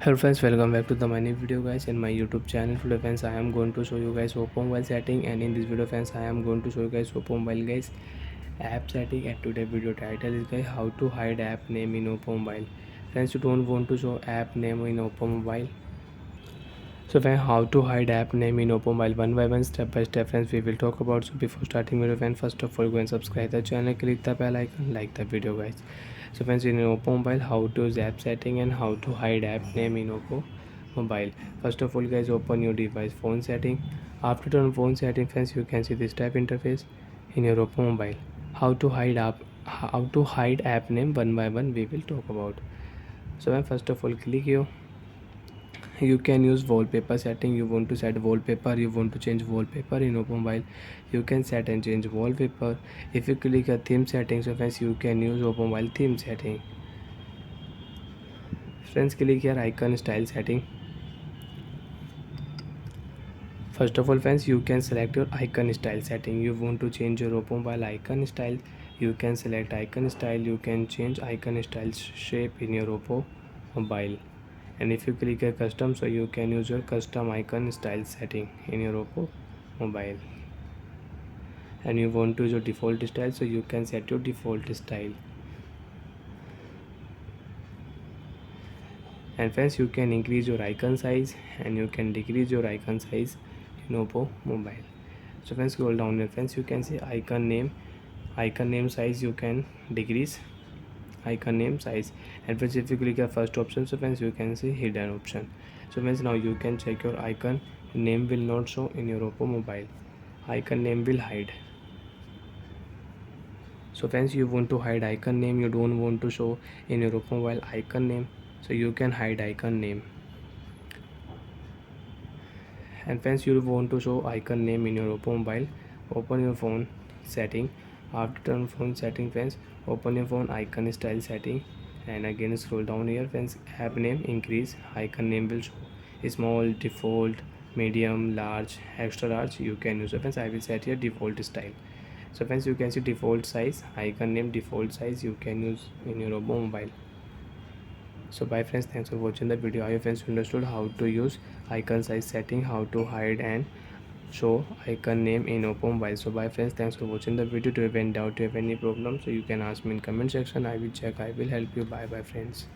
Hello friends, welcome back to the my new video guys in my YouTube channel. Today friends, I am going to show you guys oppo mobile setting, and in this video friends, I am going to show you guys oppo mobile guys app setting. And today video title is guys how to hide app name in oppo mobile. Friends, you don't want to show app name in oppo mobile. So friends, how to hide app name in oppo mobile, one by one, step by step friends, we will talk about. So before starting video friends, first of all go and subscribe the channel, click the bell icon, like the video guys. So friends, in oppo mobile, how to use app setting and how to hide app name in oppo mobile. First of all guys, open your device phone setting. After turn phone setting friends, you can see this type interface in your oppo mobile. How to hide app name, one by one we will talk about. So first of all click here. You can use wallpaper setting. You want to set wallpaper, you want to change wallpaper in oppo mobile, you can set and change wallpaper. If you click a theme settings, so friends, you can use oppo mobile theme setting. Friends, click here icon style setting. First of all friends, you can select your icon style setting. You want to change your oppo mobile icon style, you can select icon style. You can change icon style shape in your oppo mobile. And if you click a custom, so you can use your custom icon style setting in your oppo mobile. And you want to use your default style, so you can set your default style. And friends, you can increase your icon size and you can decrease your icon size in oppo mobile. So friends, scroll down here friends, you can see icon name size, you can decrease icon name size. And friends, if you click the first option, so friends, you can see hidden option. So friends, now you can check your icon name will not show in your oppo mobile, icon name will hide. So friends, you want to hide icon name, you don't want to show in your oppo mobile icon name, so you can hide icon name. And friends, you want to show icon name in your oppo mobile, open your phone setting. After turn phone setting friends, open your phone icon style setting, and again scroll down here friends, app name increase, icon name will show small, default, medium, large, extra large, you can use. So friends, I will set here default style. So friends, you can see default size, icon name default size, you can use in your oppo mobile. So bye friends, thanks for watching the video. I hope friends understood how to use icon size setting, how to hide and show icon name in oppo mobile. So bye friends, thanks for watching the video. To have any doubt, to have any problem, so you can ask me in comment section, I will check, I will help you. Bye bye friends.